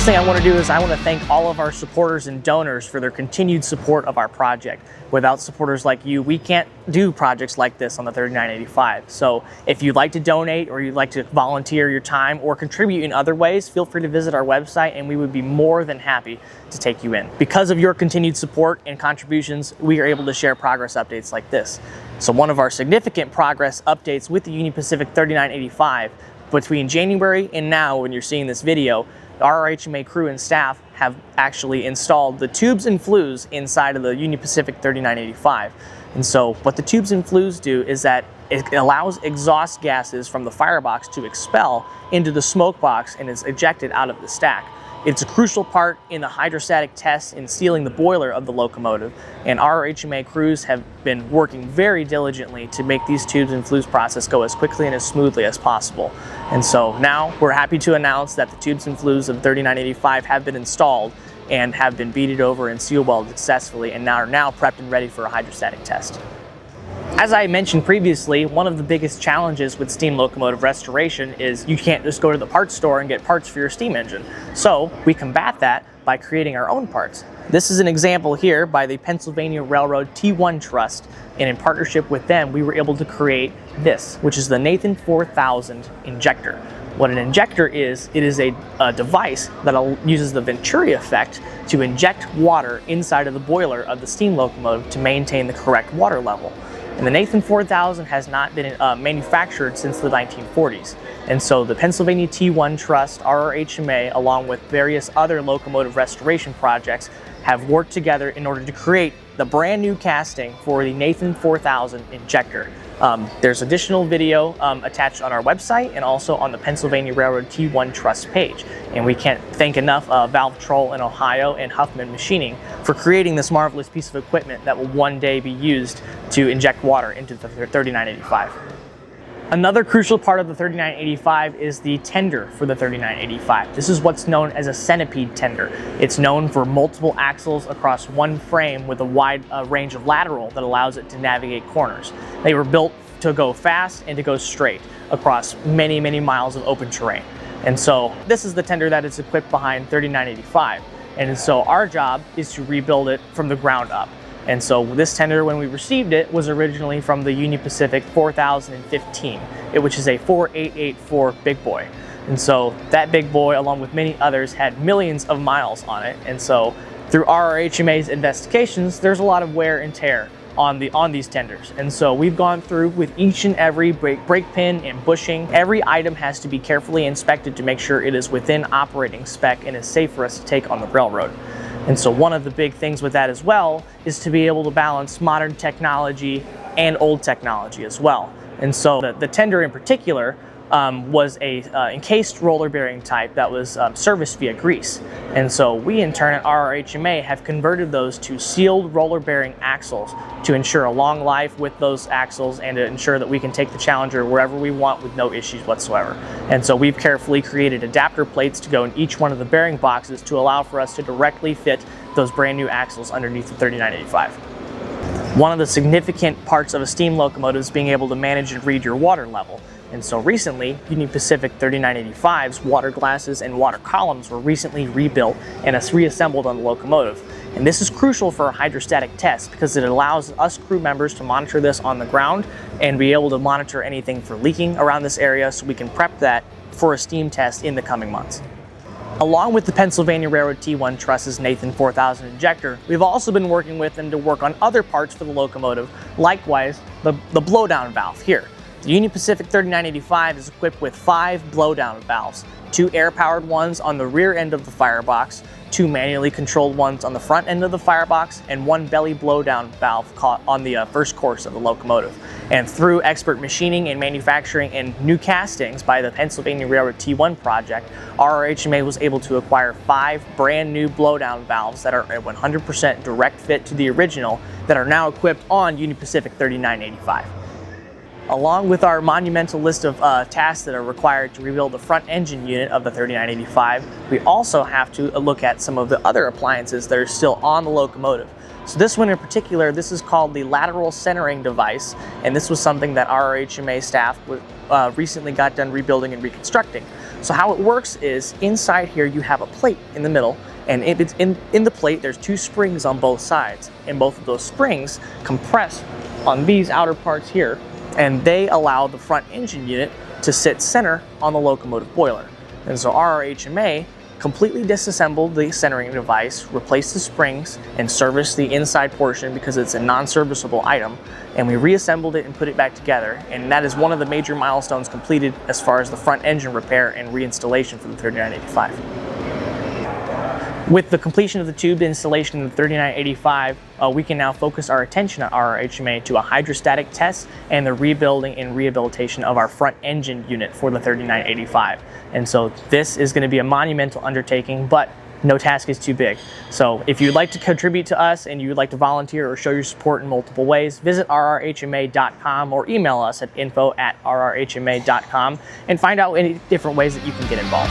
First thing I want to do is I want to thank all of our supporters and donors for their continued support of our project. Without supporters like you, we can't do projects like this on the 3985. So if you'd like to donate or you'd like to volunteer your time or contribute in other ways, feel free to visit our website and we would be more than happy to take you in. Because of your continued support and contributions, we are able to share progress updates like this. So one of our significant progress updates with the Union Pacific 3985, between January and now when you're seeing this video, the RRHMA crew and staff have actually installed the tubes and flues inside of the Union Pacific 3985. And so what the tubes and flues do is that it allows exhaust gases from the firebox to expel into the smoke box and is ejected out of the stack. It's a crucial part in the hydrostatic test in sealing the boiler of the locomotive, and RRHMA crews have been working very diligently to make these tubes and flues process go as quickly and as smoothly as possible. And so now we're happy to announce that the tubes and flues of 3985 have been installed and have been beaded over and seal welded successfully and are now prepped and ready for a hydrostatic test. As I mentioned previously, one of the biggest challenges with steam locomotive restoration is you can't just go to the parts store and get parts for your steam engine. So we combat that by creating our own parts. This is an example here by the Pennsylvania Railroad T1 Trust, and in partnership with them, we were able to create this, which is the Nathan 4000 injector. What an injector is, it is a device that uses the Venturi effect to inject water inside of the boiler of the steam locomotive to maintain the correct water level. And the Nathan 4000 has not been manufactured since the 1940s. And so the Pennsylvania T1 Trust, RRHMA, along with various other locomotive restoration projects, have worked together in order to create the brand new casting for the Nathan 4000 injector. There's additional video attached on our website and also on the Pennsylvania Railroad T1 Trust page. And we can't thank enough Valve Troll in Ohio and Huffman Machining for creating this marvelous piece of equipment that will one day be used to inject water into the 3985. Another crucial part of the 3985 is the tender for the 3985. This is what's known as a centipede tender. It's known for multiple axles across one frame with a wide range of lateral that allows it to navigate corners. They were built to go fast and to go straight across many, many miles of open terrain. And so this is the tender that is equipped behind 3985. And so our job is to rebuild it from the ground up. And so this tender, when we received it, was originally from the Union Pacific 4015, which is a 4884 big boy. And so that big boy, along with many others, had millions of miles on it. And so through RRHMA's investigations, there's a lot of wear and tear on these tenders. And so we've gone through with each and every brake pin and bushing. Every item has to be carefully inspected to make sure it is within operating spec and is safe for us to take on the railroad. And so one of the big things with that as well is to be able to balance modern technology and old technology as well. And so the tender in particular was a encased roller bearing type that was serviced via grease. And so we in turn at RRHMA have converted those to sealed roller bearing axles to ensure a long life with those axles and to ensure that we can take the Challenger wherever we want with no issues whatsoever. And so we've carefully created adapter plates to go in each one of the bearing boxes to allow for us to directly fit those brand new axles underneath the 3985. One of the significant parts of a steam locomotive is being able to manage and read your water level. And so recently, Union Pacific 3985's water glasses and water columns were recently rebuilt and reassembled on the locomotive. And this is crucial for a hydrostatic test because it allows us crew members to monitor this on the ground and be able to monitor anything for leaking around this area so we can prep that for a steam test in the coming months. Along with the Pennsylvania Railroad T1 Trust's Nathan 4000 injector, we've also been working with them to work on other parts for the locomotive, likewise the blowdown valve here. The Union Pacific 3985 is equipped with 5 blowdown valves, 2 air-powered ones on the rear end of the firebox, 2 manually controlled ones on the front end of the firebox, and 1 belly blowdown valve on the first course of the locomotive. And through expert machining and manufacturing and new castings by the Pennsylvania Railroad T1 project, RRHMA was able to acquire 5 brand new blowdown valves that are a 100% direct fit to the original that are now equipped on Union Pacific 3985. Along with our monumental list of tasks that are required to rebuild the front engine unit of the 3985, we also have to look at some of the other appliances that are still on the locomotive. So this one in particular, this is called the Lateral centering device, and this was something that RRHMA staff recently got done rebuilding and reconstructing. So how it works is inside here you have a plate in the middle, and in the plate there's 2 springs on both sides, and both of those springs compress on these outer parts here, and they allow the front engine unit to sit center on the locomotive boiler. And so RRHMA completely disassembled the centering device, replaced the springs, and serviced the inside portion because it's a non-serviceable item, and we reassembled it and put it back together, and that is one of the major milestones completed as far as the front engine repair and reinstallation for the 3985. With the completion of the tube installation of the 3985, we can now focus our attention at RRHMA to a hydrostatic test and the rebuilding and rehabilitation of our front engine unit for the 3985. And so this is going to be a monumental undertaking, but no task is too big. So if you'd like to contribute to us and you'd like to volunteer or show your support in multiple ways, visit rrhma.com or email us at info@rrhma.com and find out any different ways that you can get involved.